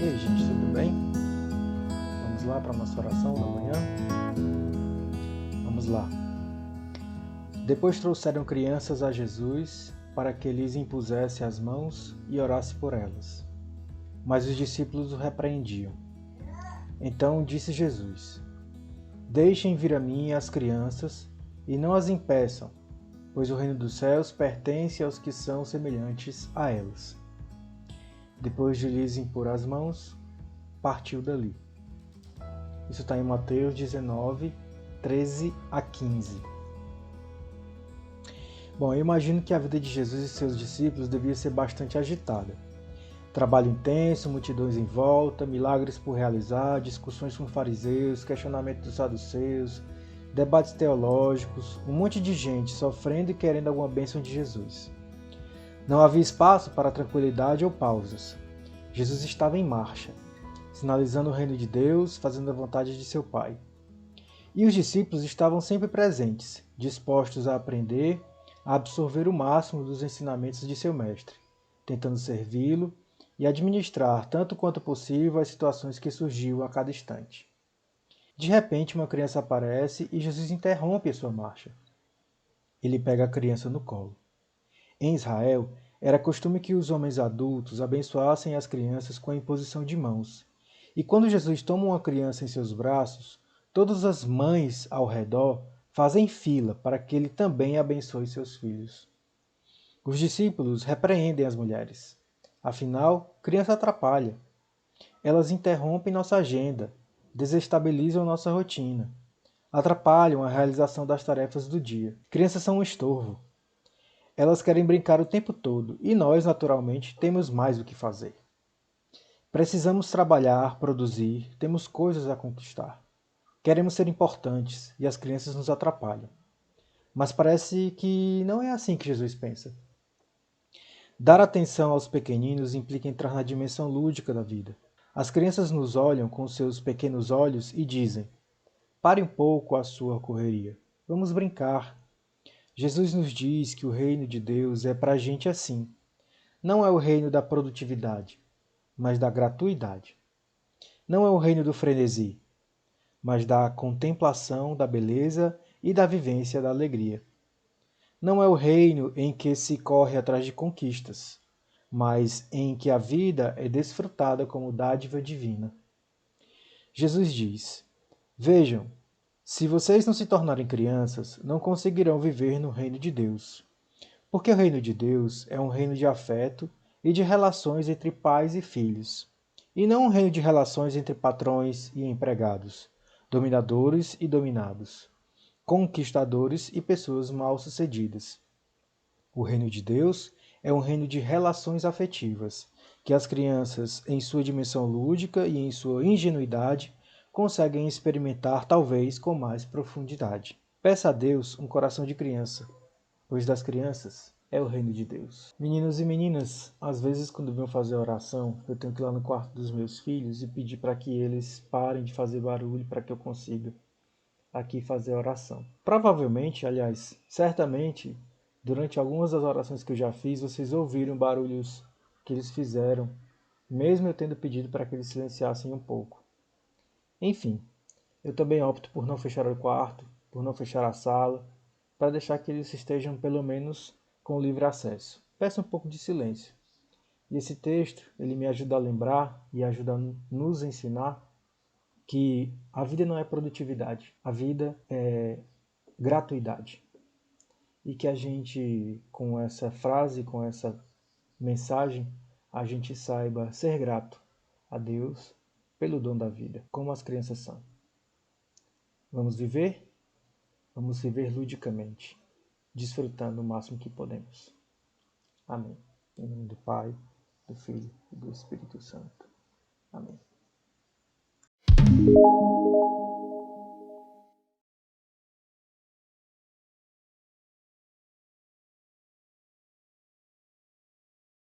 E aí, gente, tudo bem? Vamos lá para a nossa oração da manhã? Vamos lá. Depois trouxeram crianças a Jesus para que lhes impusesse as mãos e orasse por elas. Mas os discípulos o repreendiam. Então disse Jesus: Deixem vir a mim as crianças e não as impeçam, pois o reino dos céus pertence aos que são semelhantes a elas. Depois de lhes impor as mãos, partiu dali. Isso está em Mateus 19, 13 a 15. Bom, eu imagino que a vida de Jesus e seus discípulos devia ser bastante agitada. Trabalho intenso, multidões em volta, milagres por realizar, discussões com fariseus, questionamento dos saduceus, debates teológicos, um monte de gente sofrendo e querendo alguma bênção de Jesus. Não havia espaço para tranquilidade ou pausas. Jesus estava em marcha, sinalizando o reino de Deus, fazendo a vontade de seu Pai. E os discípulos estavam sempre presentes, dispostos a aprender, a absorver o máximo dos ensinamentos de seu mestre, tentando servi-lo e administrar tanto quanto possível as situações que surgiam a cada instante. De repente, uma criança aparece e Jesus interrompe a sua marcha. Ele pega a criança no colo. Em Israel, era costume que os homens adultos abençoassem as crianças com a imposição de mãos. E quando Jesus toma uma criança em seus braços, todas as mães ao redor fazem fila para que ele também abençoe seus filhos. Os discípulos repreendem as mulheres. Afinal, criança atrapalha. Elas interrompem nossa agenda, desestabilizam nossa rotina, atrapalham a realização das tarefas do dia. Crianças são um estorvo. Elas querem brincar o tempo todo e nós, naturalmente, temos mais o que fazer. Precisamos trabalhar, produzir, temos coisas a conquistar. Queremos ser importantes e as crianças nos atrapalham. Mas parece que não é assim que Jesus pensa. Dar atenção aos pequeninos implica entrar na dimensão lúdica da vida. As crianças nos olham com seus pequenos olhos e dizem: pare um pouco a sua correria. Vamos brincar. Jesus nos diz que o reino de Deus é para a gente assim. Não é o reino da produtividade, mas da gratuidade. Não é o reino do frenesi, mas da contemplação da beleza e da vivência da alegria. Não é o reino em que se corre atrás de conquistas, mas em que a vida é desfrutada como dádiva divina. Jesus diz: Vejam, se vocês não se tornarem crianças, não conseguirão viver no reino de Deus. Porque o reino de Deus é um reino de afeto e de relações entre pais e filhos, e não um reino de relações entre patrões e empregados, dominadores e dominados, conquistadores e pessoas mal-sucedidas. O reino de Deus é um reino de relações afetivas, que as crianças, em sua dimensão lúdica e em sua ingenuidade, conseguem experimentar talvez com mais profundidade. Peça a Deus um coração de criança, pois das crianças é o reino de Deus. Meninos e meninas, às vezes quando venho fazer oração, eu tenho que ir lá no quarto dos meus filhos e pedir para que eles parem de fazer barulho para que eu consiga aqui fazer a oração. Provavelmente, aliás, certamente, durante algumas das orações que eu já fiz, vocês ouviram barulhos que eles fizeram, mesmo eu tendo pedido para que eles silenciassem um pouco. Enfim, eu também opto por não fechar o quarto, por não fechar a sala, para deixar que eles estejam pelo menos com livre acesso. Peço um pouco de silêncio. E esse texto, ele me ajuda a lembrar e ajuda a nos ensinar que a vida não é produtividade, a vida é gratuidade. E que a gente, com essa frase, com essa mensagem, a gente saiba ser grato a Deus pelo dom da vida, como as crianças são. Vamos viver? Vamos viver ludicamente, desfrutando o máximo que podemos. Amém. Em nome do Pai, do Filho e do Espírito Santo. Amém.